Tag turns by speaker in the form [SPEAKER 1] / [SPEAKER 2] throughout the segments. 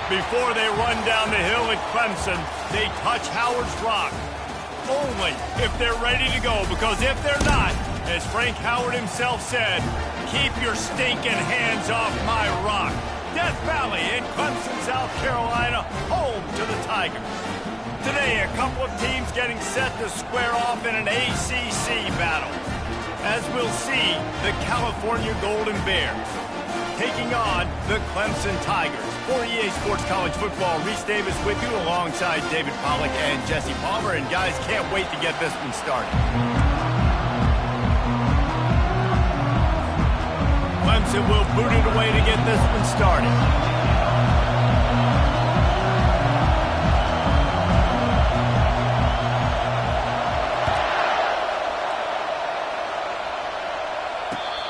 [SPEAKER 1] Before they run down the hill at Clemson, they touch Howard's rock. Only if they're ready to go, because if they're not, as Frank Howard himself said, keep your stinking hands off my rock. Death Valley in Clemson, South Carolina, home to the Tigers. Today, a couple of teams getting set to square off in an ACC battle. As we'll see, the California Golden Bears taking on the Clemson Tigers. For EA Sports College Football, Reese Davis with you alongside David Pollack and Jesse Palmer. And guys, can't wait to get this one started. Clemson will boot it away to get this one started.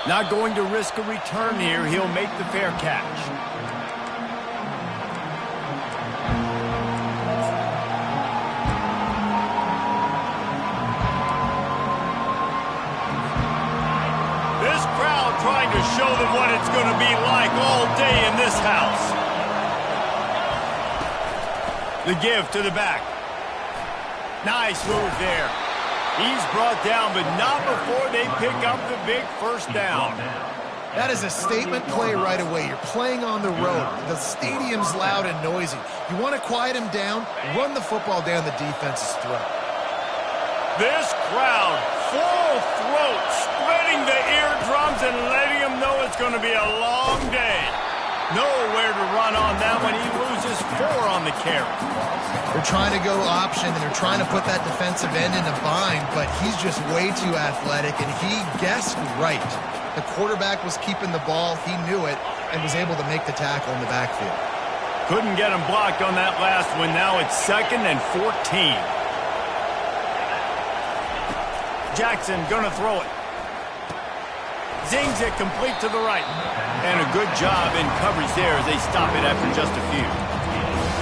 [SPEAKER 1] Not going to risk a return here. He'll make the fair catch. This crowd trying to show them what it's going to be like all day in this house. The give to the back. Nice move there. He's brought down, but not before they pick up the big first down.
[SPEAKER 2] That is a statement play right away. You're playing on the road. The stadium's loud and noisy. You want to quiet him down, run the football down the defense's throat.
[SPEAKER 1] This crowd, full throat, spreading the eardrums and letting them know it's going to be a long day. Nowhere to run on that one. He loses 4 on the carry.
[SPEAKER 2] They're trying to go option, and they're trying to put that defensive end in a bind, but he's just way too athletic, and he guessed right. The quarterback was keeping the ball. He knew it and was able to make the tackle in the backfield.
[SPEAKER 1] Couldn't get him blocked on that last one. Now it's 2nd and 14. Jackson going to throw it. Zings it complete to the right. And a good job in coverage there as they stop it after just a few.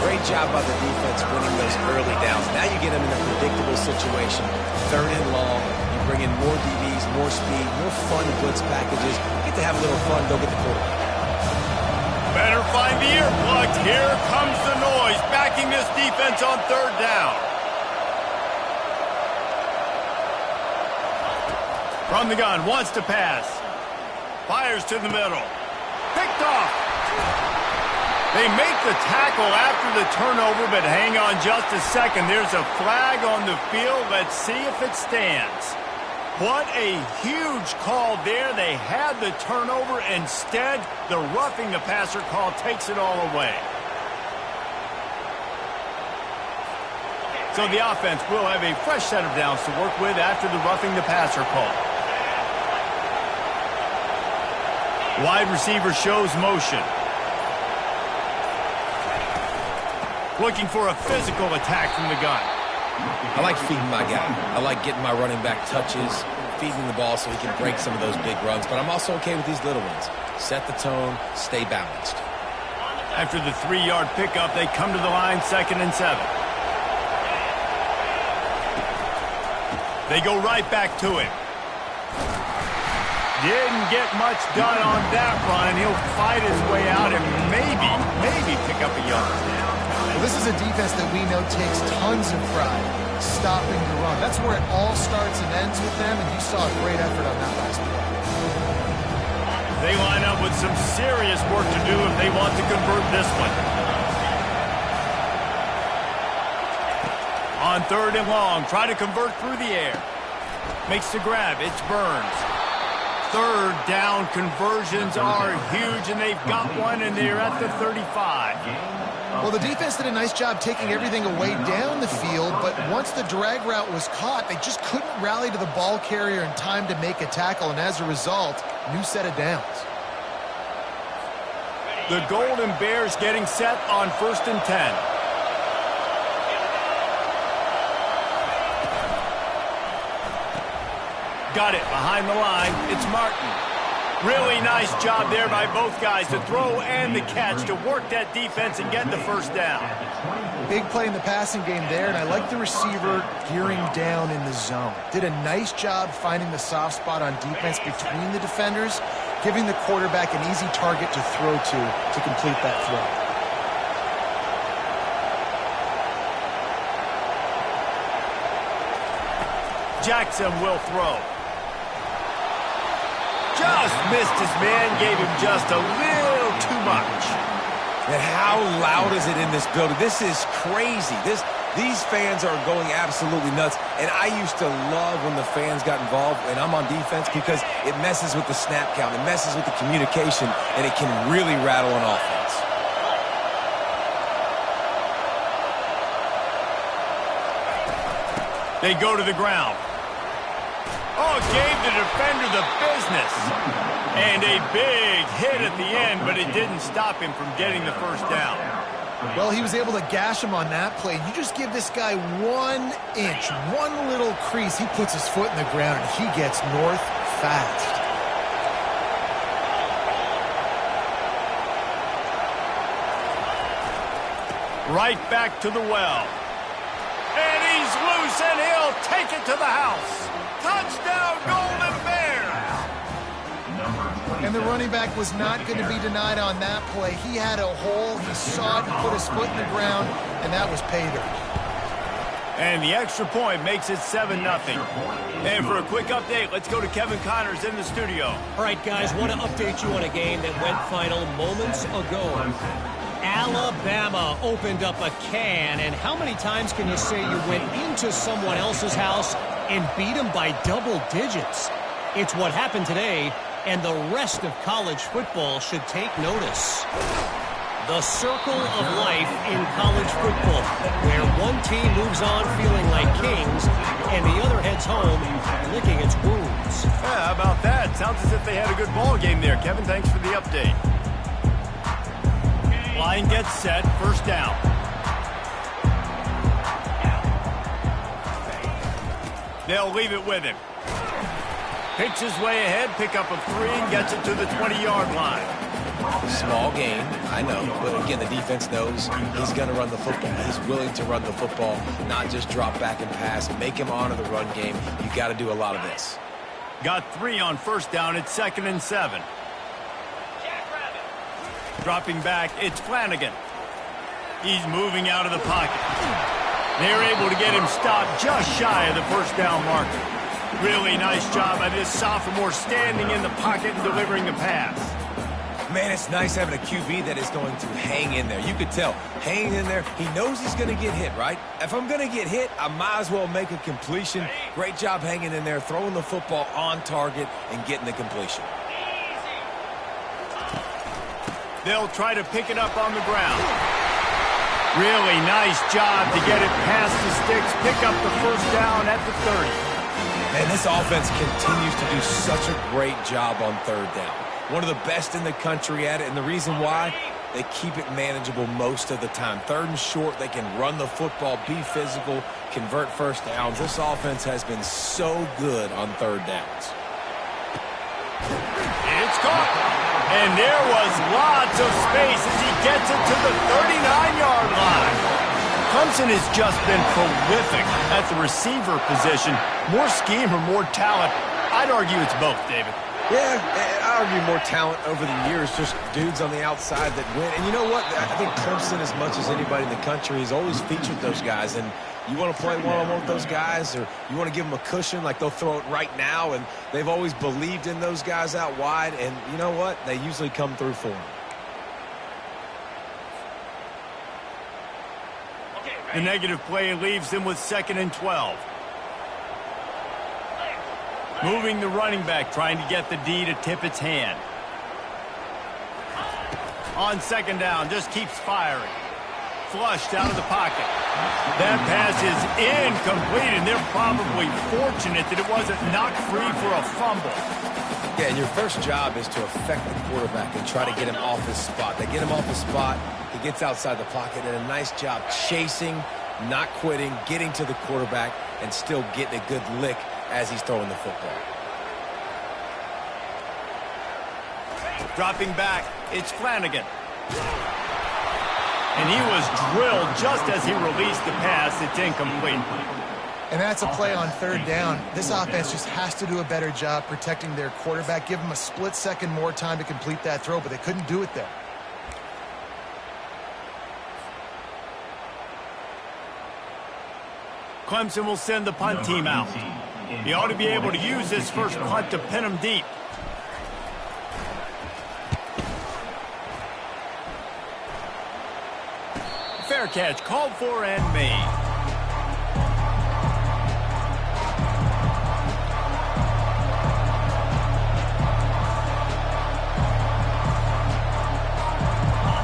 [SPEAKER 3] Great job by the defense winning those early downs. Now you get them in a predictable situation. 3rd and long. You bring in more DBs, more speed, more fun blitz packages. You get to have a little fun, go get the quarterback.
[SPEAKER 1] Better find the earplugs. Here comes the noise, backing this defense on 3rd down. From the gun, wants to pass. Fires to the middle. Picked off. They make the tackle after the turnover, but hang on just a second. There's a flag on the field. Let's see if it stands. What a huge call there. They had the turnover. Instead, the roughing the passer call takes it all away. So the offense will have a fresh set of downs to work with after the roughing the passer call. Wide receiver shows motion. Looking for a physical attack from the gun.
[SPEAKER 3] I like feeding my guy. I like getting my running back touches, feeding the ball so he can break some of those big runs, but I'm also okay with these little ones. Set the tone, stay balanced.
[SPEAKER 1] After the 3-yard pickup, they come to the line 2nd and 7. They go right back to him. Didn't get much done on that run. He'll fight his way out and maybe pick up a yard.
[SPEAKER 2] Well, this is a defense that we know takes tons of pride stopping the run. That's where it all starts and ends with them, and you saw a great effort on that last play.
[SPEAKER 1] They line up with some serious work to do if they want to convert this one. On 3rd and long, try to convert through the air. Makes the grab. It's Burns. 3rd down conversions are huge, and they've got one, and they're at the 35.
[SPEAKER 2] Well, the defense did a nice job taking everything away down the field, but once the drag route was caught, they just couldn't rally to the ball carrier in time to make a tackle, and as a result, new set of downs.
[SPEAKER 1] The Golden Bears getting set on 1st and 10. Got it behind the line. It's Martin. Really nice job there by both guys to throw and the catch to work that defense and get the first down.
[SPEAKER 2] Big play in the passing game there, and I like the receiver gearing down in the zone. Did a nice job finding the soft spot on defense between the defenders, giving the quarterback an easy target to throw to complete that throw.
[SPEAKER 1] Jackson will throw. Just missed his man, gave him just a little too much.
[SPEAKER 3] And how loud is it in this building? This is crazy. These fans are going absolutely nuts. And I used to love when the fans got involved and I'm on defense because it messes with the snap count, it messes with the communication, and it can really rattle an offense.
[SPEAKER 1] They go to the ground. Oh, gave the defender the business. And a big hit at the end, but it didn't stop him from getting the first down.
[SPEAKER 2] Well, he was able to gash him on that play. You just give this guy 1 inch, one little crease, he puts his foot in the ground, and he gets north fast.
[SPEAKER 1] Right back to the well. And he's loose, and he'll take it to the house. Touchdown, Golden Bears!
[SPEAKER 2] And the running back was not going to be denied on that play. He had a hole, he saw it, put his foot in the ground, and that was pay dirt.
[SPEAKER 1] And the extra point makes it 7-0. And for a quick update, let's go to Kevin Connors in the studio.
[SPEAKER 4] All right, guys, want to update you on a game that went final moments ago. Alabama opened up a can, and how many times can you say you went into someone else's house and beat them by double digits? It's what happened today, and the rest of college football should take notice. The circle of life in college football, where one team moves on feeling like kings, and the other heads home licking its wounds.
[SPEAKER 1] Yeah, how about that? Sounds as if they had a good ball game there. Kevin, thanks for the update. Line gets set, first down. They'll leave it with him. Picks his way ahead, pick up a 3, and gets it to the 20-yard line.
[SPEAKER 3] Small gain, I know, but again, the defense knows he's going to run the football. He's willing to run the football, not just drop back and pass, make him honor the run game. You got to do a lot of this.
[SPEAKER 1] Got 3 on first down, it's 2nd and 7. Dropping back, it's Flanagan. He's moving out of the pocket. They're able to get him stopped just shy of the first down marker. Really nice job by this sophomore standing in the pocket and delivering the pass.
[SPEAKER 3] Man, it's nice having a QB that is going to hang in there. You could tell, hanging in there, he knows he's going to get hit, right? If I'm going to get hit, I might as well make a completion. Great job hanging in there, throwing the football on target and getting the completion.
[SPEAKER 1] They'll try to pick it up on the ground. Really nice job to get it past the sticks, pick up the first down at the 30.
[SPEAKER 3] Man, this offense continues to do such a great job on third down. One of the best in the country at it, and the reason why, they keep it manageable most of the time. 3rd and short, they can run the football, be physical, convert first downs. This offense has been so good on third downs.
[SPEAKER 1] It's caught. And there was lots of space as he gets it to the 39-yard line. Clemson has just been prolific at the receiver position. More scheme or more talent? I'd argue it's both, David.
[SPEAKER 3] Yeah, I argue more talent over the years, just dudes on the outside that win. And you know what? I think Clemson, as much as anybody in the country, has always featured those guys. And you want to play one-on-one with those guys, or you want to give them a cushion, like they'll throw it right now. And they've always believed in those guys out wide. And you know what? They usually come through for them.
[SPEAKER 1] The negative play leaves them with 2nd and 12. Moving the running back, trying to get the D to tip its hand. On 2nd down, just keeps firing. Flushed out of the pocket. That pass is incomplete, and they're probably fortunate that it wasn't knocked free for a fumble.
[SPEAKER 3] Yeah, and your first job is to affect the quarterback and try to get him off his spot. They get him off his spot, he gets outside the pocket, and a nice job chasing, not quitting, getting to the quarterback, and still getting a good lick as he's throwing the football.
[SPEAKER 1] Dropping back, it's Flanagan. And he was drilled just as he released the pass. It's incomplete.
[SPEAKER 2] And that's a play on 3rd down. This offense just has to do a better job protecting their quarterback. Give him a split second more time to complete that throw, but they couldn't do it there.
[SPEAKER 1] Clemson will send the punt team out. He ought to be able to use this first punt to pin him deep. Fair catch, called for and made.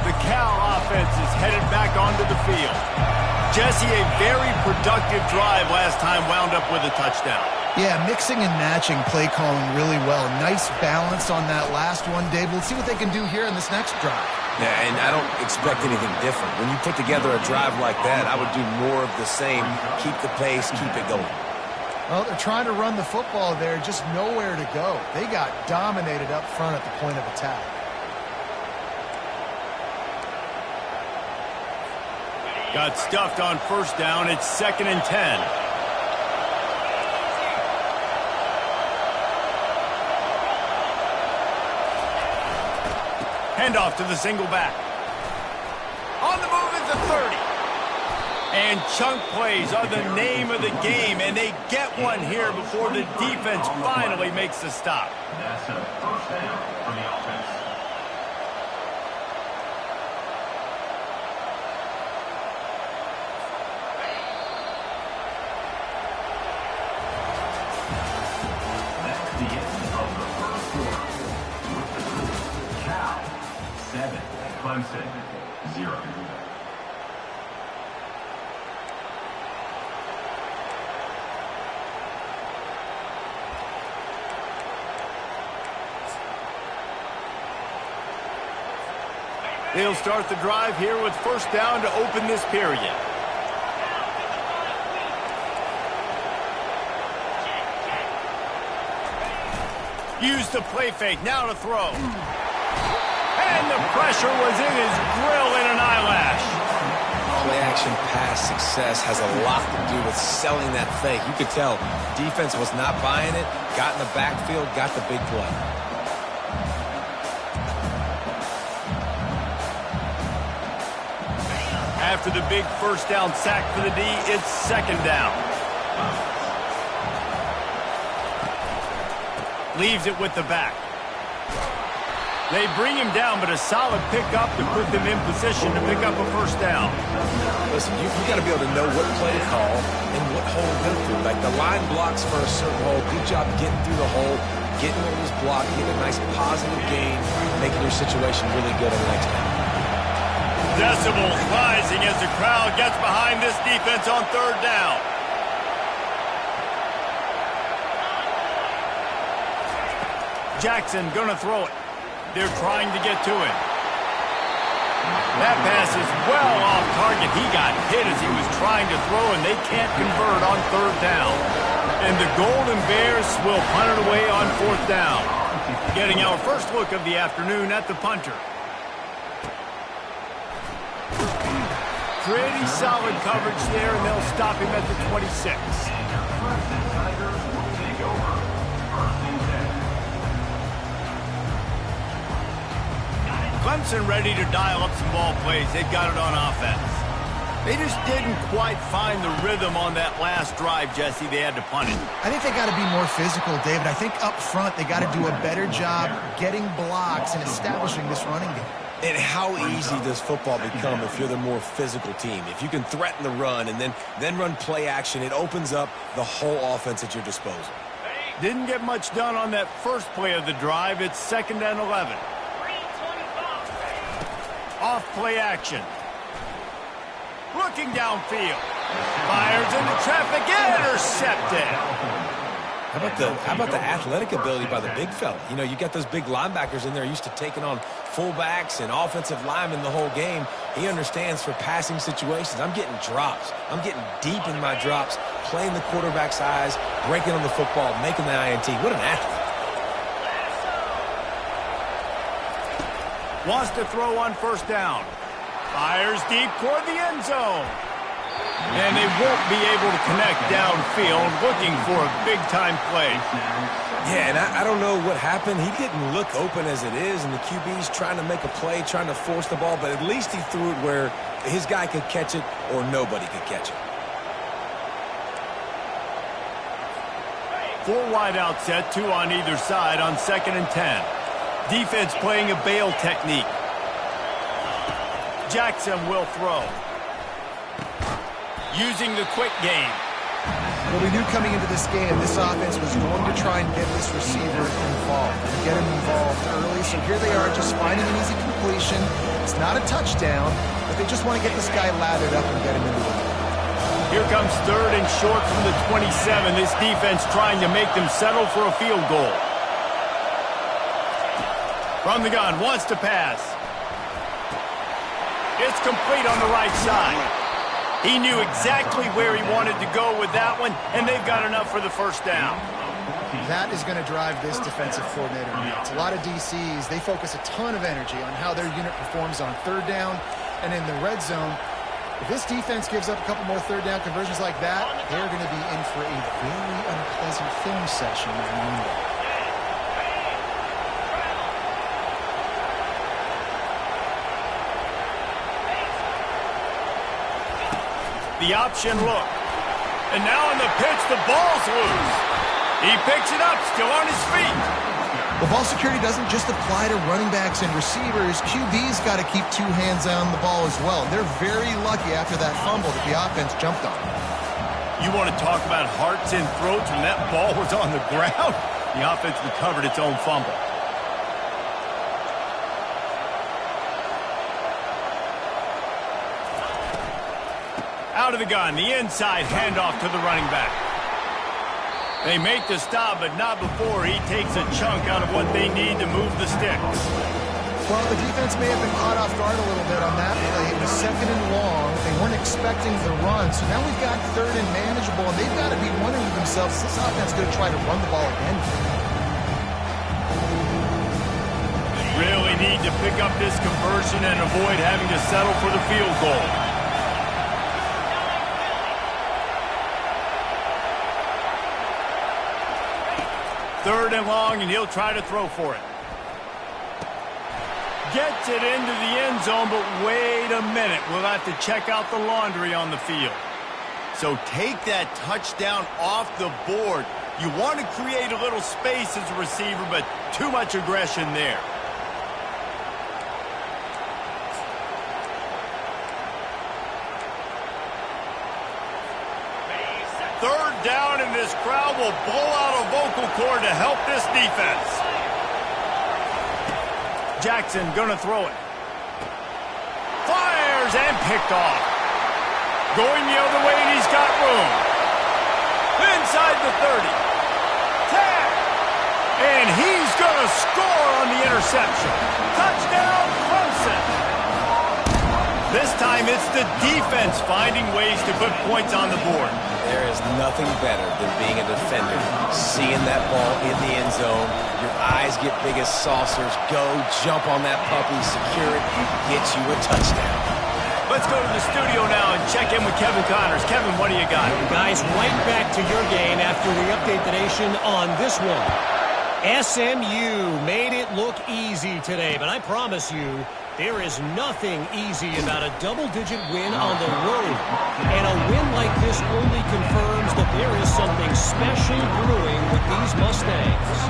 [SPEAKER 1] The Cal offense is headed back onto the field. Jesse, a very productive drive last time wound up with a touchdown.
[SPEAKER 2] Yeah, mixing and matching play calling really well. Nice balance on that last one, Dave. Let's see what they can do here in this next drive.
[SPEAKER 3] Yeah, and I don't expect anything different. When you put together a drive like that, I would do more of the same. Keep the pace, keep it going.
[SPEAKER 2] Well, they're trying to run the football there, just nowhere to go. They got dominated up front at the point of attack.
[SPEAKER 1] Got stuffed on first down. It's 2nd and 10. Handoff to the single back. On the move is the 30. And chunk plays are the name of the game, and they get one here before the defense finally makes the stop.
[SPEAKER 5] That's a first down for the offense. That's the end of the first quarter. With the score, Cal 7, Clemson 0.
[SPEAKER 1] They'll start the drive here with first down to open this period. Use the play fake, now to throw. And the pressure was in his grill in an eyelash.
[SPEAKER 3] Play-action pass success has a lot to do with selling that fake. You could tell defense was not buying it, got in the backfield, got the big play.
[SPEAKER 1] After the big first down sack for the D, it's 2nd down. Leaves it with the back. They bring him down, but a solid pickup to put them in position to pick up a first down.
[SPEAKER 3] Listen, you got to be able to know what play to call and what hole to go through. Like the line blocks for a certain hole. Good job getting through the hole, getting what was blocked, getting a nice positive gain, making your situation really good on the next down.
[SPEAKER 1] Decibels rising as the crowd gets behind this defense on 3rd down. Jackson gonna throw it. They're trying to get to him. That pass is well off target. He got hit as he was trying to throw, and they can't convert on 3rd down. And the Golden Bears will punt it away on 4th down. Getting our first look of the afternoon at the punter. Pretty solid coverage there, and they'll stop him at the 26. Clemson ready to dial up some ball plays. They've got it on offense. They just didn't quite find the rhythm on that last drive, Jesse. They had to punt it.
[SPEAKER 2] I think they got to be more physical, David. I think up front they got to do a better job getting blocks and establishing this running game.
[SPEAKER 3] And how easy does football become if you're the more physical team? If you can threaten the run and then run play action, it opens up the whole offense at your disposal.
[SPEAKER 1] Didn't get much done on that first play of the drive. It's 2nd and 11. Off play action. Looking downfield. Fires into traffic. Intercepted.
[SPEAKER 3] How about the athletic ability by the big fella? You know, you got those big linebackers in there used to taking on fullbacks and offensive linemen the whole game. He understands for passing situations. I'm getting drops. I'm getting deep in my drops, playing the quarterback's eyes, breaking on the football, making the INT. What an athlete.
[SPEAKER 1] Wants to throw on first down. Fires deep toward the end zone. And they won't be able to connect downfield, looking for a big-time play.
[SPEAKER 3] Yeah, and I don't know what happened. He didn't look open as it is, and the QB's trying to make a play, trying to force the ball, but at least he threw it where his guy could catch it or nobody could catch it.
[SPEAKER 1] 4 wide out set, 2 on either side on 2nd and 10. Defense playing a bail technique. Jackson will throw. Using the quick game.
[SPEAKER 2] Well, we knew coming into this game, this offense was going to try and get this receiver involved and get him involved early. So here they are just finding an easy completion. It's not a touchdown, but they just want to get this guy lathered up and get him into the game.
[SPEAKER 1] Here comes 3rd and short from the 27. This defense trying to make them settle for a field goal. From the gun, wants to pass. It's complete on the right side. He knew exactly where he wanted to go with that one, and they've got enough for the first down.
[SPEAKER 2] That is going to drive this defensive coordinator nuts. A lot of DCs, they focus a ton of energy on how their unit performs on 3rd down and in the red zone. If this defense gives up a couple more 3rd down conversions like that, they're going to be in for a very unpleasant film session on Monday.
[SPEAKER 1] The option look. And now on the pitch, the ball's loose. He picks it up, still on his feet.
[SPEAKER 2] The ball security doesn't just apply to running backs and receivers. QB's got to keep 2 hands on the ball as well. They're very lucky after that fumble that the offense jumped on.
[SPEAKER 1] You want to talk about hearts and throats when that ball was on the ground? The offense recovered its own fumble. Out of the gun, the inside handoff to the running back. They make the stop, but not before he takes a chunk out of what they need to move the sticks.
[SPEAKER 2] Well, the defense may have been caught off guard a little bit on that play. It was 2nd and long. They weren't expecting the run, so now we've got 3rd and manageable, and they've got to be wondering to themselves, is this offense going to try to run the ball again?
[SPEAKER 1] Really need to pick up this conversion and avoid having to settle for the field goal. Third and long, and he'll try to throw for it. Gets it into the end zone, but wait a minute. We'll have to check out the laundry on the field. So take that touchdown off the board. You want to create a little space as a receiver, but too much aggression there. Third down, and this crowd will blow out a vocal cord to help this defense. Jackson gonna throw it. Fires and picked off. Going the other way, and he's got room. Inside the 30. 10. And he's gonna score on the interception. Touchdown, Clemson. This time it's the defense finding ways to put points on the board.
[SPEAKER 3] There is nothing better than being a defender. Seeing that ball in the end zone, your eyes get big as saucers. Go, jump on that puppy, secure it, get you a touchdown.
[SPEAKER 1] Let's go to the studio now and check in with Kevin Connors. Kevin, what do you got?
[SPEAKER 4] Guys, right back to your game after we update the nation on this one. SMU made it look easy today, but I promise you, there is nothing easy about a double-digit win on the road. And a win like this only confirms that there is something special brewing with these Mustangs.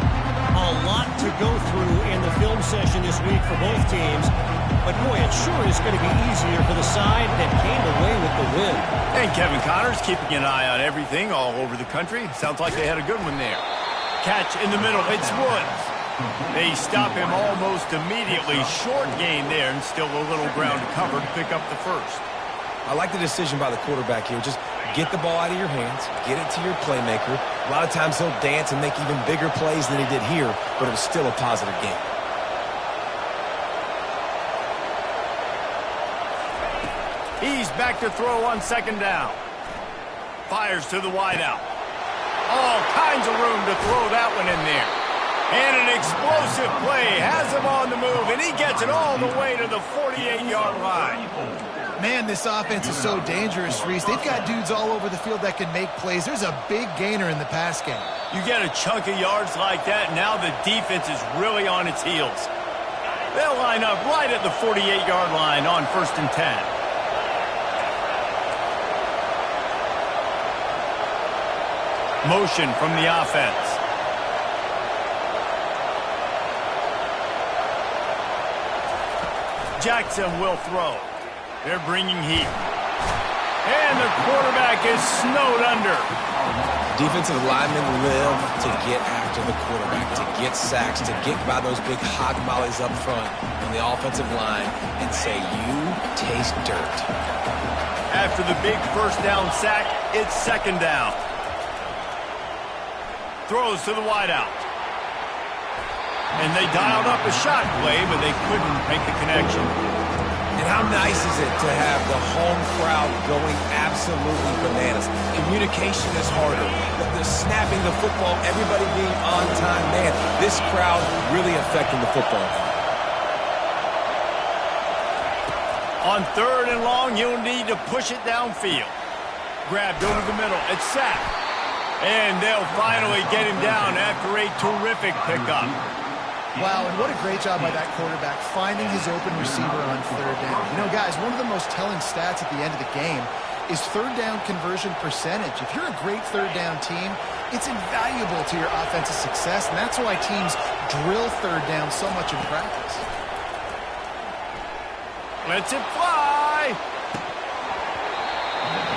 [SPEAKER 4] A lot to go through in the film session this week for both teams. But boy, it sure is going to be easier for the side that came away with the win.
[SPEAKER 1] And Kevin Connors keeping an eye on everything all over the country. Sounds like they had a good one there. Catch in the middle. It's Woods. They stop him almost immediately. Short gain there, and still a little ground to cover to pick up the first.
[SPEAKER 3] I like the decision by the quarterback here. Just get the ball out of your hands, get it to your playmaker. A lot of times he'll dance and make even bigger plays than he did here, but it was still a positive game.
[SPEAKER 1] He's back to throw on 2nd down. Fires to the wideout. All kinds of room to throw that one in there. And an explosive play has him on the move, and he gets it all the way to the 48-yard line.
[SPEAKER 2] Man, this offense is so dangerous, Reese. They've got dudes all over the field that can make plays. There's a big gainer in the pass game.
[SPEAKER 1] You get a chunk of yards like that, now the defense is really on its heels. They'll line up right at the 48-yard line on 1st and 10. Motion from the offense. Jackson will throw. They're bringing heat. And the quarterback is snowed under.
[SPEAKER 3] Defensive linemen live to get after the quarterback, to get sacks, to get by those big hog mollies up front on the offensive line and say, you taste dirt.
[SPEAKER 1] After the big first down sack, it's second down. Throws to the wideout. And they dialed up a shot play, but they couldn't make the connection.
[SPEAKER 3] And how nice is it to have the home crowd going absolutely bananas? Communication is harder. The snapping the football, everybody being on time. Man, this crowd really affecting the football.
[SPEAKER 1] On third and long, you'll need to push it downfield. Grabbed over the middle. It's sacked. And they'll finally get him down after a terrific pickup.
[SPEAKER 2] Wow, and what a great job by that quarterback finding his open receiver on third down. You know, guys, one of the most telling stats at the end of the game is third down conversion percentage. If you're a great third down team, it's invaluable to your offensive success, and that's why teams drill third down so much in practice.
[SPEAKER 1] Lets it fly.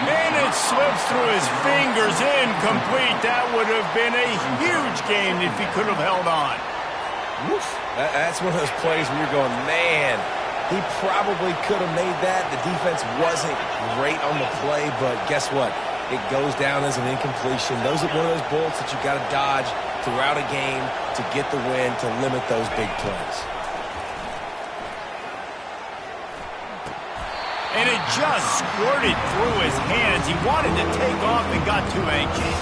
[SPEAKER 1] And it slips through his fingers, incomplete. That would have been a huge game if he could have held on.
[SPEAKER 3] Woof. That's one of those plays where you're going, man, he probably could have made that. The defense wasn't great on the play, but guess what? It goes down as an incompletion. Those are one of those bullets that you got to dodge throughout a game to get the win, to limit those big plays.
[SPEAKER 1] And it just squirted through his hands. He wanted to take off and got too anxious.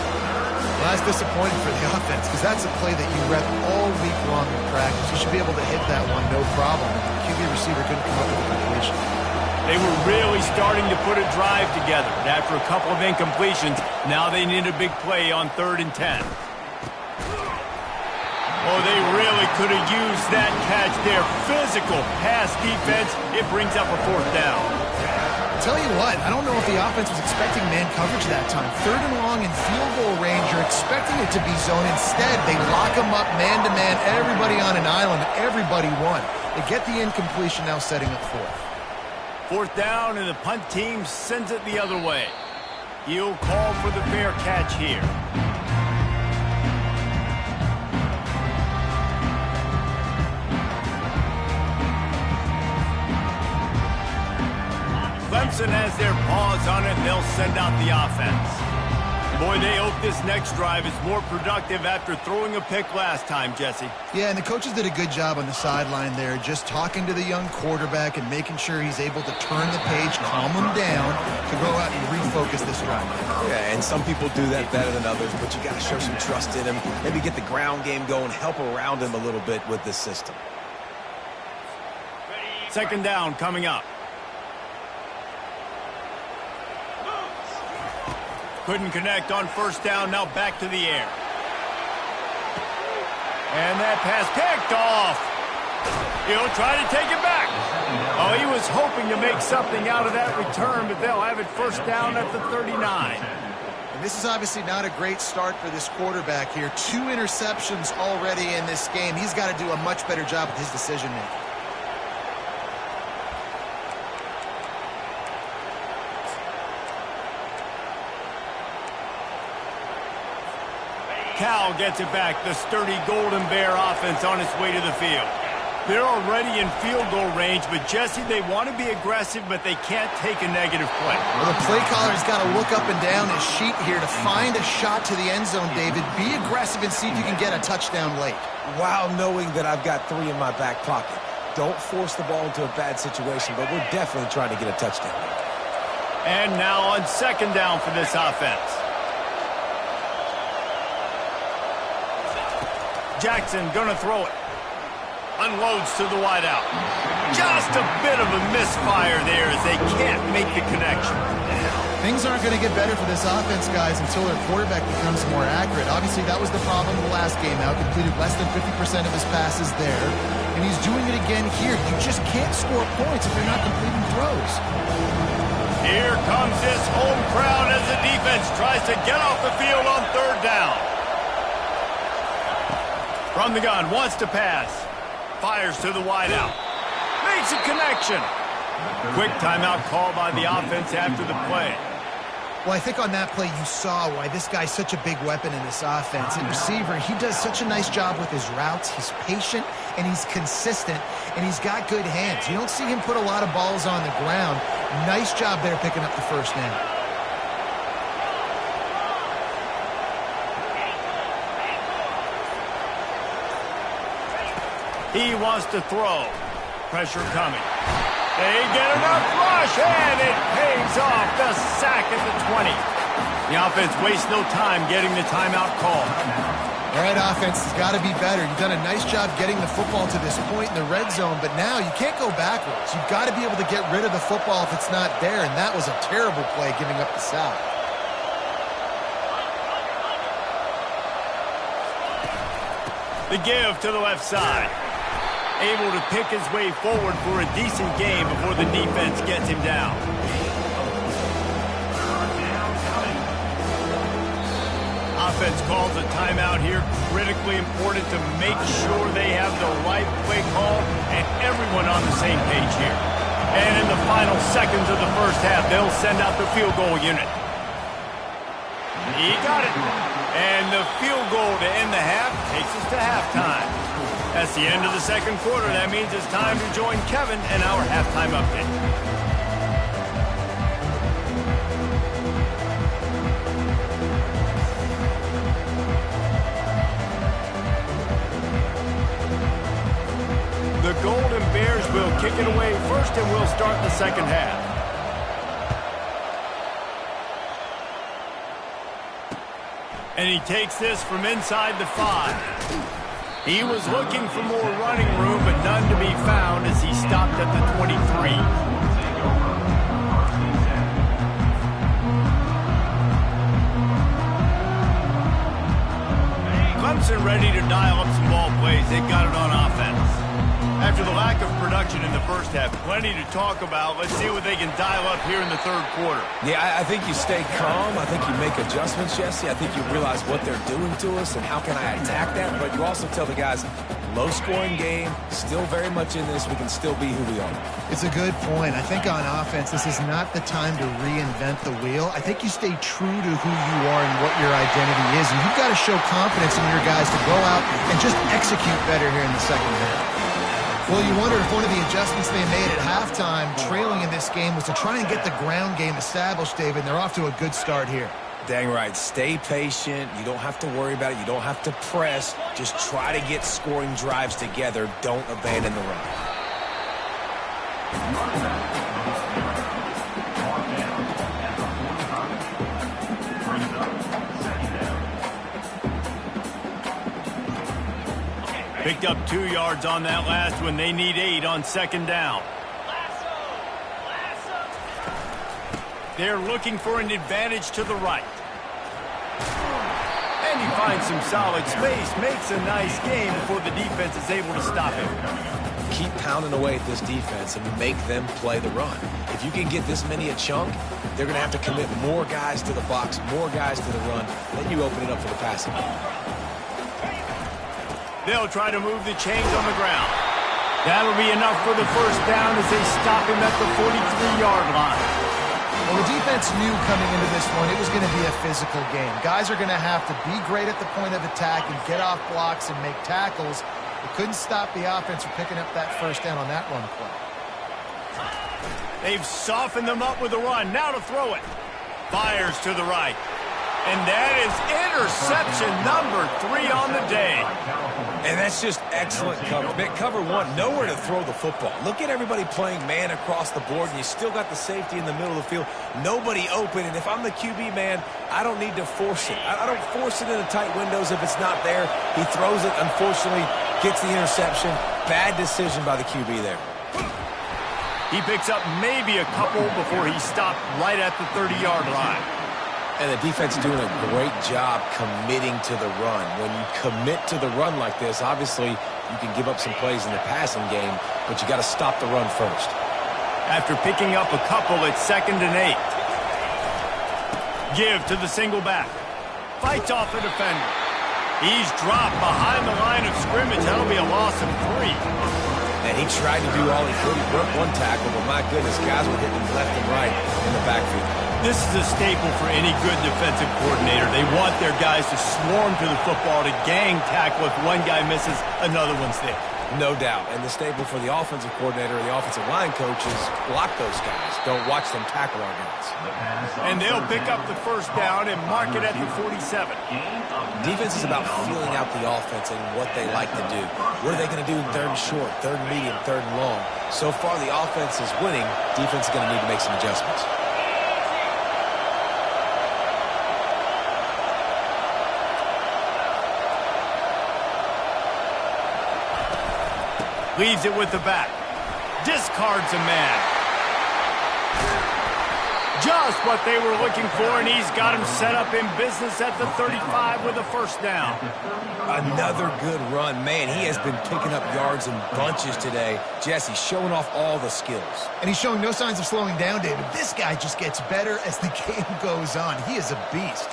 [SPEAKER 2] Well, that's disappointing for the offense because that's a play that you rep all week long in practice. You should be able to hit that one, no problem. The QB receiver couldn't come up with a completion.
[SPEAKER 1] They were really starting to put a drive together. And after a couple of incompletions, now they need a big play on 3rd and 10. Oh, they really could have used that catch there. Physical pass defense. It brings up a 4th down.
[SPEAKER 2] Tell you what, I don't know if the offense was expecting man coverage that time. 3rd and long in field goal range, you're expecting it to be zone. Instead, they lock them up man-to-man, everybody on an island, everybody won. They get the incompletion, now setting up 4th.
[SPEAKER 1] 4th down, and the punt team sends it the other way. He'll call for the fair catch here. Clemson has their paws on it, and they'll send out the offense. Boy, they hope this next drive is more productive after throwing a pick last time, Jesse.
[SPEAKER 2] Yeah, and the coaches did a good job on the sideline there, just talking to the young quarterback and making sure he's able to turn the page, calm him down, to go out and refocus this drive.
[SPEAKER 3] Yeah, and some people do that better than others, but you got to show some trust in him, maybe get the ground game going, help around him a little bit with this system.
[SPEAKER 1] 2nd down coming up. Couldn't connect on 1st down, now back to the air. And that pass picked off. He'll try to take it back. Oh, he was hoping to make something out of that return, but they'll have it 1st down at the 39.
[SPEAKER 2] And this is obviously not a great start for this quarterback here. 2 interceptions already in this game. He's got to do a much better job with his decision-making.
[SPEAKER 1] Cal gets it back. The sturdy Golden Bear offense on its way to the field. They're already in field goal range, but Jesse, they want to be aggressive, but they can't take a negative play.
[SPEAKER 2] Well, the play caller's got to look up and down his sheet here to find a shot to the end zone, David. Be aggressive and see if you can get a touchdown late.
[SPEAKER 3] While knowing that I've got 3 in my back pocket. Don't force the ball into a bad situation, but we're definitely trying to get a touchdown.
[SPEAKER 1] And now on 2nd down for this offense. Jackson gonna throw it. Unloads to the wideout. Just a bit of a misfire there as they can't make the connection.
[SPEAKER 2] Things aren't going to get better for this offense, guys, until their quarterback becomes more accurate. Obviously, that was the problem in the last game out. Completed less than 50% of his passes there. And he's doing it again here. You just can't score points if you're not completing throws.
[SPEAKER 1] Here comes this home crowd as the defense tries to get off the field on 3rd down. From the gun, wants to pass. Fires to the wideout. makes a connection. Quick timeout call by the offense after the play.
[SPEAKER 2] Well, I think on that play you saw why this guy's such a big weapon in this offense. At receiver, he does such a nice job with his routes. He's patient, and he's consistent, and he's got good hands. You don't see him put a lot of balls on the ground. Nice job there picking up the first down.
[SPEAKER 1] He wants to throw. Pressure coming. They get enough rush, and it pays off. The sack at the 20. The offense wastes no time getting the timeout call.
[SPEAKER 2] All right, offense has got to be better. You've done a nice job getting the football to this point in the red zone, but now you can't go backwards. You've got to be able to get rid of the football if it's not there, and that was a terrible play giving up the sack.
[SPEAKER 1] The give to the left side. Able to pick his way forward for a decent game before the defense gets him down. Offense calls a timeout here. Critically important to make sure they have the right play call and everyone on the same page here. And in the final seconds of the first half, they'll send out the field goal unit. He got it. And the field goal to end the half takes us to halftime. That's the end of the second quarter. That means it's time to join Kevin and our halftime update. The Golden Bears will kick it away first, and we'll start the second half. And he takes this from inside the 5. He was looking for more running room, but none to be found as he stopped at the 23. Clemson ready to dial up some ball plays. They've got it on offense. After the lack of production in the first half, plenty to talk about. Let's see what they can dial up here in the third quarter.
[SPEAKER 3] Yeah, I think you stay calm. I think you make adjustments, Jesse. I think you realize what they're doing to us and how can I attack that. But you also tell the guys, low-scoring game, still very much in this. We can still be who we are.
[SPEAKER 2] It's a good point. I think on offense, this is not the time to reinvent the wheel. I think you stay true to who you are and what your identity is. And you've got to show confidence in your guys to go out and just execute better here in the second half. Well, you wonder if one of the adjustments they made at halftime, trailing in this game, was to try and get the ground game established, David. They're off to a good start here.
[SPEAKER 3] Dang right. Stay patient. You don't have to worry about it. You don't have to press. Just try to get scoring drives together. Don't abandon the run.
[SPEAKER 1] Picked up 2 yards on that last one. They need 8 on second down. They're looking for an advantage to the right. And he finds some solid space, makes a nice game before the defense is able to stop him.
[SPEAKER 3] Keep pounding away at this defense and make them play the run. If you can get this many a chunk, they're going to have to commit more guys to the box, more guys to the run. Then you open it up for the passing game.
[SPEAKER 1] They'll try to move the chains on the ground. That'll be enough for the first down as they stop him at the 43-yard line.
[SPEAKER 2] Well, the defense knew coming into this one it was going to be a physical game. Guys are going to have to be great at the point of attack and get off blocks and make tackles. They couldn't stop the offense from picking up that first down on that run play.
[SPEAKER 1] They've softened them up with a run. Now to throw it. Fires to the right. And that is interception number 3 on the day.
[SPEAKER 3] And that's just excellent coverage. Cover 1, nowhere to throw the football. Look at everybody playing man across the board, and you still got the safety in the middle of the field. Nobody open, and if I'm the QB man, I don't need to force it. I don't force it into tight windows if it's not there. He throws it, unfortunately, gets the interception. Bad decision by the QB there.
[SPEAKER 1] He picks up maybe a couple before he stopped right at the 30-yard line.
[SPEAKER 3] And the defense doing a great job committing to the run. When you commit to the run like this, obviously you can give up some plays in the passing game, but you got to stop the run first.
[SPEAKER 1] After picking up a couple, it's 2nd and 8. Give to the single back. Fights off a defender. He's dropped behind the line of scrimmage. That'll be a loss of 3.
[SPEAKER 3] And he tried to do all he could. He broke one tackle, but my goodness, guys were hitting left and right in the backfield.
[SPEAKER 1] This is a staple for any good defensive coordinator. They want their guys to swarm to the football, to gang tackle. If one guy misses, another one's there.
[SPEAKER 3] No doubt. And the staple for the offensive coordinator and the offensive line coach is block those guys. Don't watch them tackle our guys.
[SPEAKER 1] And they'll pick up the first down and mark it at the 47.
[SPEAKER 3] Defense is about feeling out the offense and what they like to do. What are they going to do in third and short, third and medium, third and long? So far, the offense is winning. Defense is going to need to make some adjustments.
[SPEAKER 1] Leaves it with the back. Discards a man. Just what they were looking for, and he's got him set up in business at the 35 with a first down.
[SPEAKER 3] Another good run. Man, he has been picking up yards in bunches today. Jesse showing off all the skills.
[SPEAKER 2] And he's showing no signs of slowing down, David. This guy just gets better as the game goes on. He is a beast.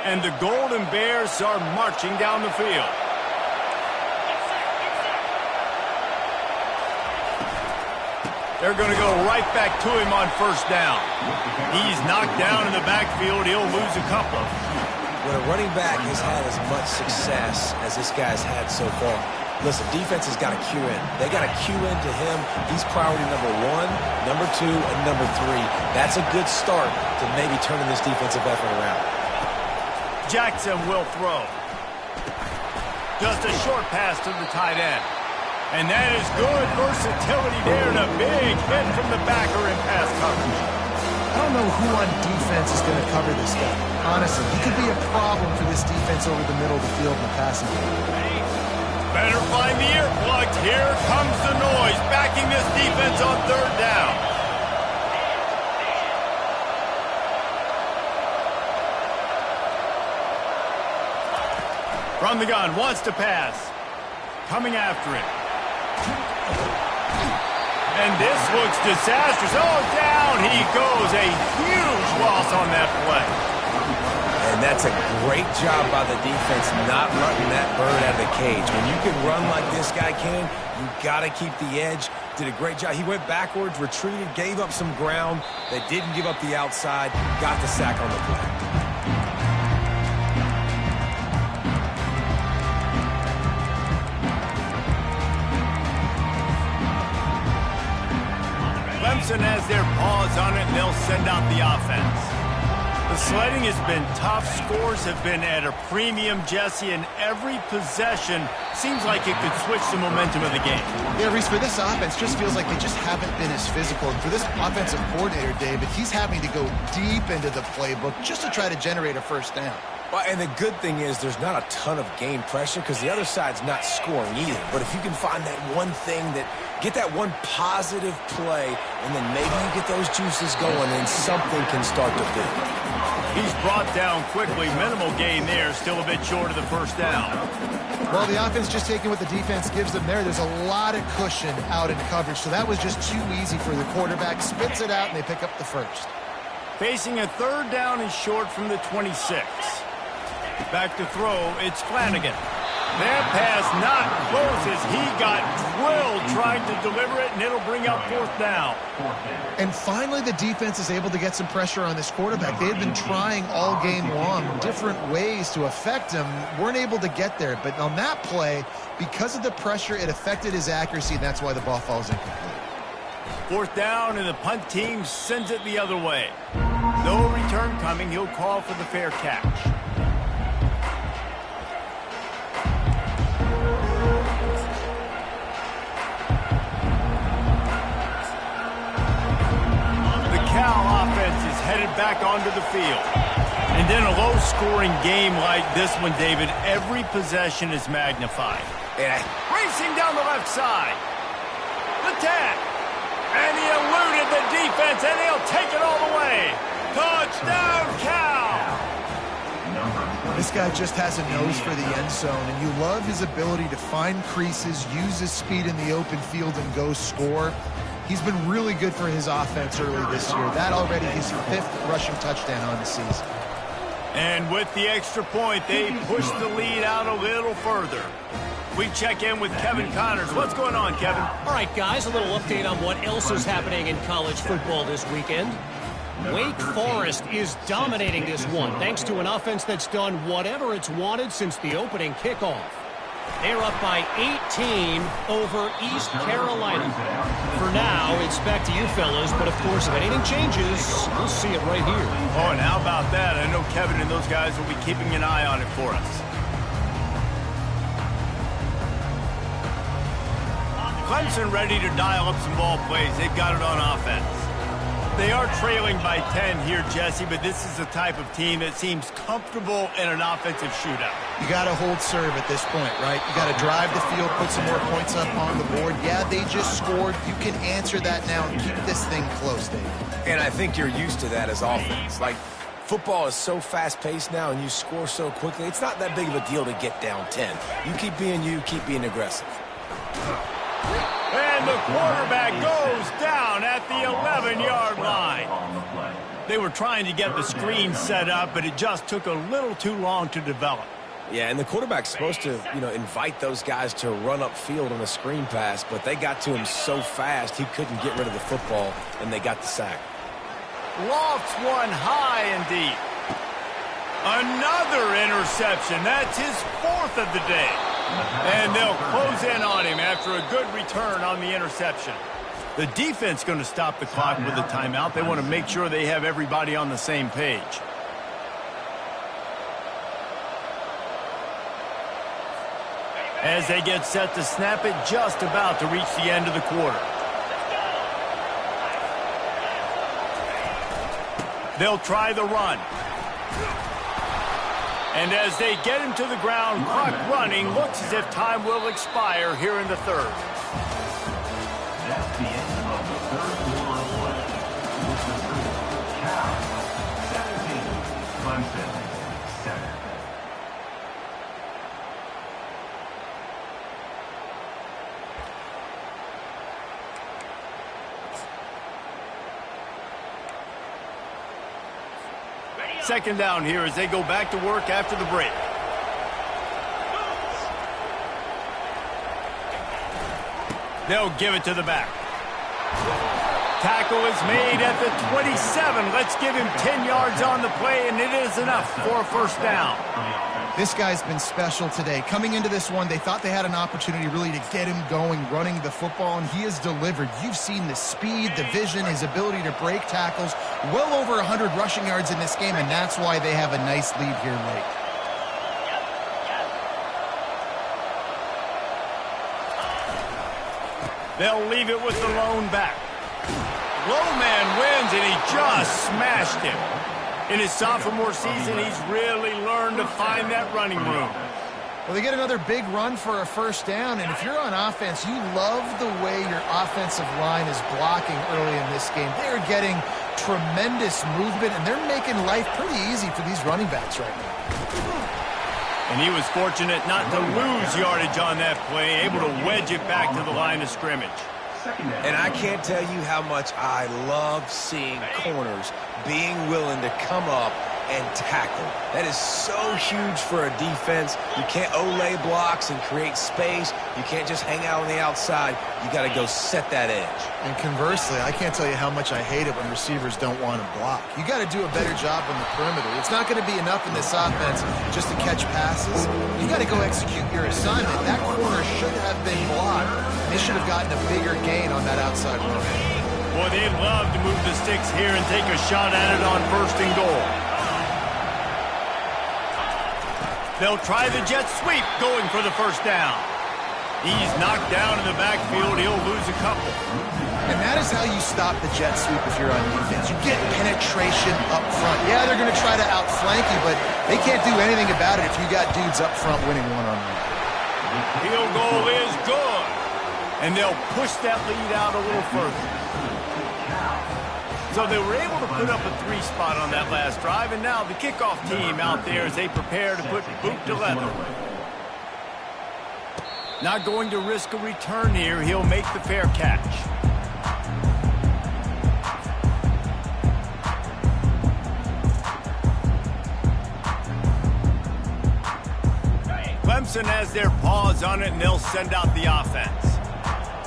[SPEAKER 1] And the Golden Bears are marching down the field. They're going to go right back to him on first down. He's knocked down in the backfield. He'll lose a couple.
[SPEAKER 3] When a running back has had as much success as this guy's had so far, listen, defense has got to cue in. They got to cue into him. He's priority number 1, number 2, and number 3. That's a good start to maybe turning this defensive effort around.
[SPEAKER 1] Jackson will throw. Just a short pass to the tight end. And that is good versatility there, and a big hit from the backer in pass coverage.
[SPEAKER 2] I don't know who on defense is going to cover this guy. Honestly, he could be a problem for this defense over the middle of the field in the passing game.
[SPEAKER 1] Better find the earplugs. Here comes the noise, backing this defense on third down. From the gun, wants to pass. Coming after it. And this looks disastrous. Oh, down he goes. A huge loss on that play.
[SPEAKER 3] And that's a great job by the defense not letting that bird out of the cage. When you can run like this guy can, you got to keep the edge. Did a great job. He went backwards, retreated, gave up some ground. They didn't give up the outside. Got the sack on the play.
[SPEAKER 1] Clemson has their paws on it, and they'll send out the offense. The sledding has been tough. Scores have been at a premium, Jesse, and every possession seems like it could switch the momentum of the game.
[SPEAKER 2] Yeah, Reese, for this offense, just feels like they just haven't been as physical. And for this offensive coordinator, David, he's having to go deep into the playbook just to try to generate a first down.
[SPEAKER 3] Well, and the good thing is there's not a ton of game pressure because the other side's not scoring either. But if you can find that one thing get that one positive play, and then maybe you get those juices going and something can start to build.
[SPEAKER 1] He's brought down quickly. Minimal gain there. Still a bit short of the first down.
[SPEAKER 2] Well, the offense just taking what the defense gives them there. There's a lot of cushion out in coverage, so that was just too easy for the quarterback. Spits it out, and they pick up the first.
[SPEAKER 1] Facing a third down and short from the 26. Back to throw, it's Flanagan. That pass not close as he got drilled trying to deliver it, and it'll bring up fourth down.
[SPEAKER 2] And finally, the defense is able to get some pressure on this quarterback. They had been trying all game long different ways to affect him, weren't able to get there. But on that play, because of the pressure, it affected his accuracy, and that's why the ball falls incomplete.
[SPEAKER 1] Fourth down, and the punt team sends it the other way. No return coming. He'll call for the fair catch. Offense is headed back onto the field. And in a low-scoring game like this one, David, every possession is magnified.
[SPEAKER 3] Yeah.
[SPEAKER 1] Racing down the left side. The tag. And he eluded the defense, and he'll take it all the way. Touchdown, Cal!
[SPEAKER 2] This guy just has a nose for the end zone, and you love his ability to find creases, use his speed in the open field, and go score. He's been really good for his offense early this year. That already his 5th rushing touchdown on the season.
[SPEAKER 1] And with the extra point, they push the lead out a little further. We check in with Kevin Connors. What's going on, Kevin?
[SPEAKER 4] All right, guys, a little update on what else is happening in college football this weekend. Wake Forest is dominating this one, thanks to an offense that's done whatever it's wanted since the opening kickoff. They're up by 18 over East Carolina. For now, it's back to you fellas, but of course, if anything changes, we'll see it right here.
[SPEAKER 1] Oh, and how about that? I know Kevin and those guys will be keeping an eye on it for us. Clemson ready to dial up some ball plays. They've got it on offense. They are trailing by 10 here, Jesse, but this is the type of team that seems comfortable in an offensive shootout.
[SPEAKER 2] You got to hold serve at this point, right? You got to drive the field, put some more points up on the board. Yeah, they just scored. You can answer that now and keep this thing close, Dave.
[SPEAKER 3] And I think you're used to that as offense. Like, football is so fast-paced now and you score so quickly, it's not that big of a deal to get down 10. You, keep being aggressive.
[SPEAKER 1] And the quarterback goes down at the 11-yard line. They were trying to get the screen set up, but it just took a little too long to develop.
[SPEAKER 3] Yeah, and the quarterback's supposed to, invite those guys to run upfield on a screen pass, but they got to him so fast he couldn't get rid of the football, and they got the sack.
[SPEAKER 1] Lofts one high and deep. Another interception. That's his 4th of the day. And they'll close in on him after a good return on the interception. The defense going to stop the clock with a timeout. They want to make sure they have everybody on the same page. As they get set to snap it, just about to reach the end of the quarter. They'll try the run. And as they get him to the ground, clock running, looks as if time will expire here in the third.
[SPEAKER 5] That's the end of the third quarter of play. With the score, Cal 17, Clemson 7.
[SPEAKER 1] Second down here as they go back to work after the break. They'll give it to the back. Tackle is made at the 27. Let's give him 10 yards on the play, and it is enough for a first down.
[SPEAKER 2] This guy's been special today. Coming into this one, they thought they had an opportunity really to get him going, running the football, and he has delivered. You've seen the speed, the vision, his ability to break tackles. Well over 100 rushing yards in this game, and that's why they have a nice lead here late.
[SPEAKER 1] They'll leave it with the lone back. Low man wins, and he just smashed him. In his sophomore season, he's really learned to find that running room.
[SPEAKER 2] Well, they get another big run for a first down, and if you're on offense, you love the way your offensive line is blocking early in this game. They're getting tremendous movement, and they're making life pretty easy for these running backs right now.
[SPEAKER 1] And he was fortunate not to lose yardage on that play, able to wedge it back to the line of scrimmage.
[SPEAKER 3] And I can't tell you how much I love seeing corners being willing to come up and tackle. That is so huge for a defense. You can't olay blocks and create space. You can't just hang out on the outside. You got to go set that edge.
[SPEAKER 2] And conversely, I can't tell you how much I hate it when receivers don't want to block. You got to do a better job on the perimeter. It's not going to be enough in this offense just to catch passes. You got to go execute your assignment. That corner should have been blocked. They should have gotten a bigger gain on that outside run.
[SPEAKER 1] Boy, they'd love to move the sticks here and take a shot at it on 1st and goal. They'll try the jet sweep going for the first down. He's knocked down in the backfield. He'll lose a couple.
[SPEAKER 2] And that is how you stop the jet sweep if you're on defense. You get penetration up front. Yeah, they're going to try to outflank you, but they can't do anything about it if you got dudes up front winning one-on-one.
[SPEAKER 1] Field goal is good. And they'll push that lead out a little further. So they were able to put up a 3 spot on that last drive, and now the kickoff team out there as they prepare to put boot to leather. Not going to risk a return here. He'll make the fair catch. Clemson has their paws on it, and they'll send out the offense.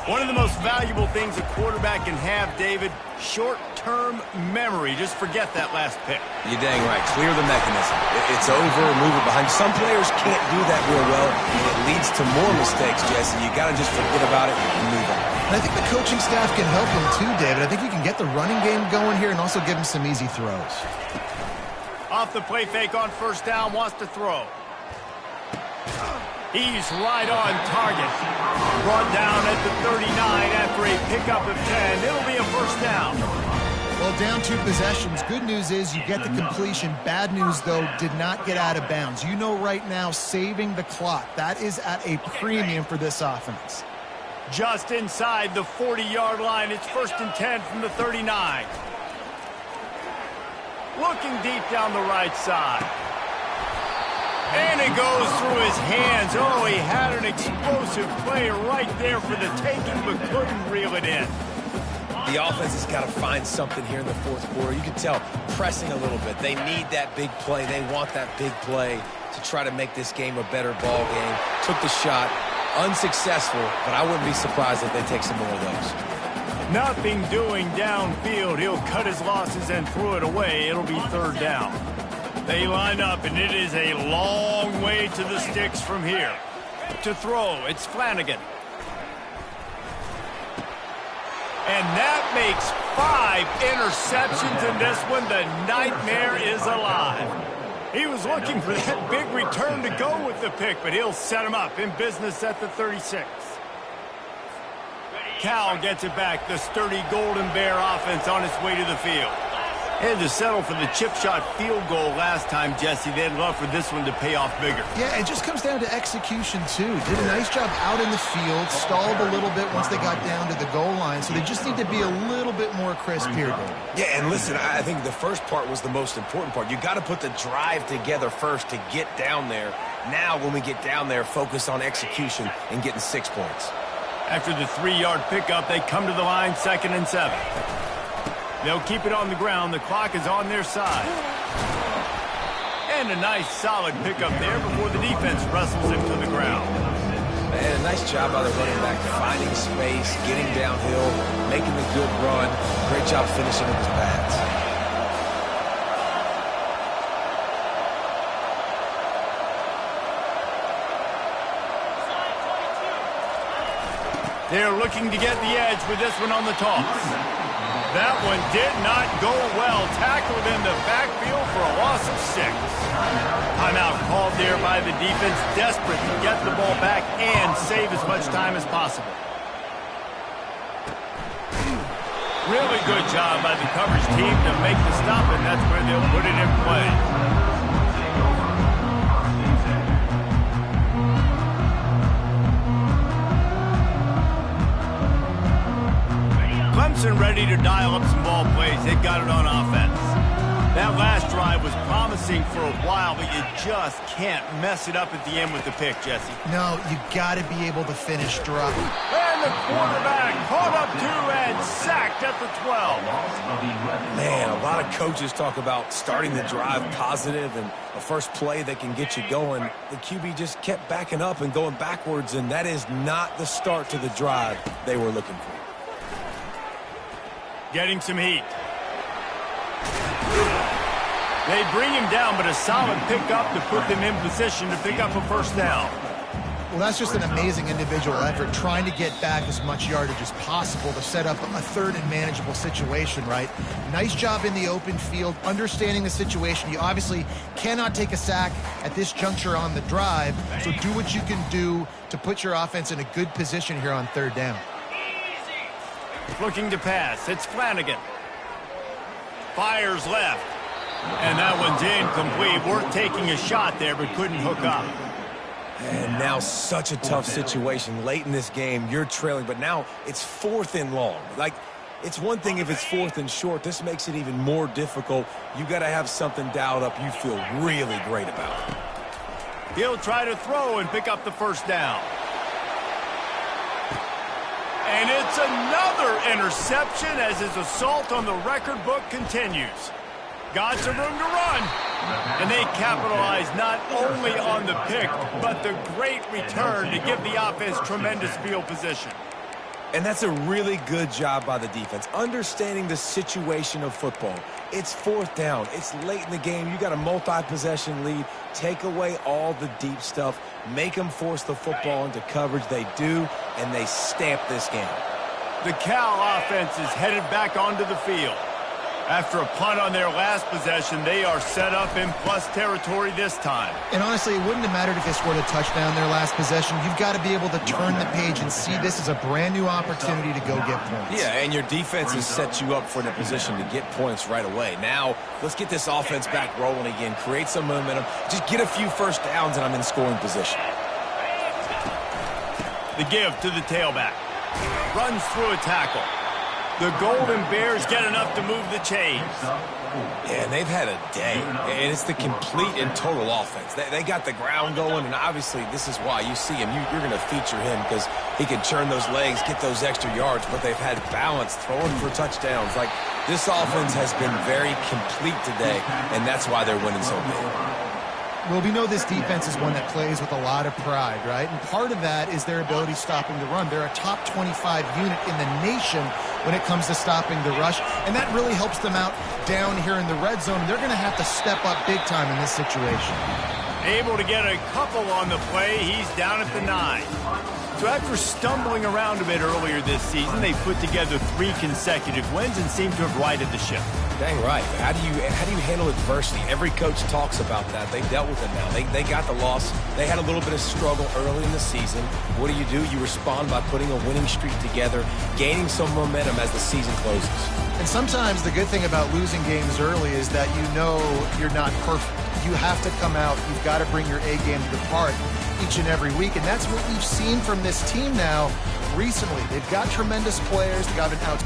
[SPEAKER 1] One of the most valuable things a quarterback can have, David, short-term memory. Just forget that last pick.
[SPEAKER 3] You're dang right. Clear the mechanism. It's over, move it behind. Some players can't do that real well, and it leads to more mistakes, Jesse. You got to just forget about it and move on.
[SPEAKER 2] And I think the coaching staff can help him too, David. I think you can get the running game going here and also give him some easy throws.
[SPEAKER 1] Off the play fake on first down, wants to throw. He's right on target. Brought down at the 39 after a pickup of 10. It'll be a first down.
[SPEAKER 2] Well, down 2 possessions. Good news is you get the completion. Bad news, though, did not get out of bounds. You know right now, saving the clock. That is at a premium for this offense.
[SPEAKER 1] Just inside the 40-yard line. It's 1st and 10 from the 39. Looking deep down the right side. And it goes through his hands. Oh, he had an explosive play right there for the taking, but couldn't reel it in.
[SPEAKER 3] The offense has got to find something here in the fourth quarter. You can tell, pressing a little bit. They need that big play. They want that big play to try to make this game a better ball game. Took the shot. Unsuccessful, but I wouldn't be surprised if they take some more of those.
[SPEAKER 1] Nothing doing downfield. He'll cut his losses and throw it away. It'll be 3rd down. They line up, and it is a long way to the sticks from here. To throw, it's Flanagan. And that makes 5 interceptions in this one. The nightmare is alive. He was looking for that big return to go with the pick, but he'll set him up in business at the 36. Cal gets it back. The sturdy Golden Bear offense on its way to the field. Had to settle for the chip shot field goal last time, Jesse. They'd love for this one to pay off bigger.
[SPEAKER 2] Yeah, it just comes down to execution, too. Did a nice job out in the field, stalled a little bit once they got down to the goal line, so they just need to be a little bit more crisp here, David.
[SPEAKER 3] Yeah, and listen, I think the first part was the most important part. You got to put the drive together first to get down there. Now, when we get down there, focus on execution and getting 6 points.
[SPEAKER 1] After the 3-yard pickup, they come to the line 2nd and 7. They'll keep it on the ground. The clock is on their side. And a nice solid pickup there before the defense wrestles him to the ground.
[SPEAKER 3] Man, a nice job by the running back, finding space, getting downhill, making the good run. Great job finishing with his pads.
[SPEAKER 1] They're looking to get the edge with this one on the toss. That one did not go well. Tackled in the backfield for a loss of 6. Timeout called there by the defense, desperate to get the ball back and save as much time as possible. Really good job by the coverage team to make the stop, and that's where they'll put it in play. Clemson ready to dial up some ball plays. They've got it on offense. That last drive was promising for a while, but you just can't mess it up at the end with the pick, Jesse.
[SPEAKER 2] No, you got to be able to finish strong.
[SPEAKER 1] And the quarterback caught up 2 and sacked at the 12.
[SPEAKER 3] Man, a lot of coaches talk about starting the drive positive and a first play that can get you going. The QB just kept backing up and going backwards, and that is not the start to the drive they were looking for.
[SPEAKER 1] Getting some heat. They bring him down, but a solid pickup to put them in position to pick up a first down.
[SPEAKER 2] Well, that's just an amazing individual effort, trying to get back as much yardage as possible to set up a 3rd and manageable situation, right? Nice job in the open field, understanding the situation. You obviously cannot take a sack at this juncture on the drive, so do what you can do to put your offense in a good position here on 3rd down.
[SPEAKER 1] Looking to pass. It's Flanagan. Fires left. And that one's incomplete. Worth taking a shot there, but couldn't hook up.
[SPEAKER 3] And now such a tough situation. Late in this game, you're trailing, but now it's 4th and long. Like, it's one thing if it's 4th and short. This makes it even more difficult. You got to have something dialed up you feel really great about.
[SPEAKER 1] He'll try to throw and pick up the first down. And it's another interception as his assault on the record book continues. got some room to run. And they capitalize not only on the pick, but the great return to give the offense tremendous field position.
[SPEAKER 3] And that's a really good job by the defense, understanding the situation of football. It's fourth down. It's late in the game. You got a multi-possession lead. Take away all the deep stuff. Make them force the football into coverage. They do, and they stamp this game.
[SPEAKER 1] The Cal offense is headed back onto the field. After a punt on their last possession, they are set up in plus territory this time.
[SPEAKER 2] And honestly, it wouldn't have mattered if they scored a touchdown their last possession. You've got to be able to turn the page and see this as a brand new opportunity to go get points.
[SPEAKER 3] Yeah, and your defense has set you up for the position to get points right away. Now, let's get this offense back rolling again, create some momentum, just get a few first downs, and I'm in scoring position.
[SPEAKER 1] The give to the tailback. Runs through a tackle. The Golden Bears get enough to move the chains.
[SPEAKER 3] Yeah, and they've had a day, and it's the complete and total offense. They got the ground going, and obviously this is why you see him. You're going to feature him because he can churn those legs, get those extra yards, but they've had balance, throwing for touchdowns. Like, this offense has been very complete today, and that's why they're winning so big.
[SPEAKER 2] Well, we know this defense is one that plays with a lot of pride, right? And part of that is their ability stopping the run. They're a top 25 unit in the nation when it comes to stopping the rush, and that really helps them out down here in the red zone. They're going to have to step up big time in this situation.
[SPEAKER 1] Able to get a couple on the play. He's down at the 9. So after stumbling around a bit earlier this season, they put together 3 consecutive wins and seem to have righted the ship.
[SPEAKER 3] Dang right. How do you handle adversity? Every coach talks about that. They dealt with it now. They got the loss. They had a little bit of struggle early in the season. What do? You respond by putting a winning streak together, gaining some momentum as the season closes.
[SPEAKER 2] And sometimes the good thing about losing games early is that you know you're not perfect. You have to come out. You've got to bring your A game to the park each and every week. And that's what we've seen from this team now recently. They've got tremendous players. They've got an out.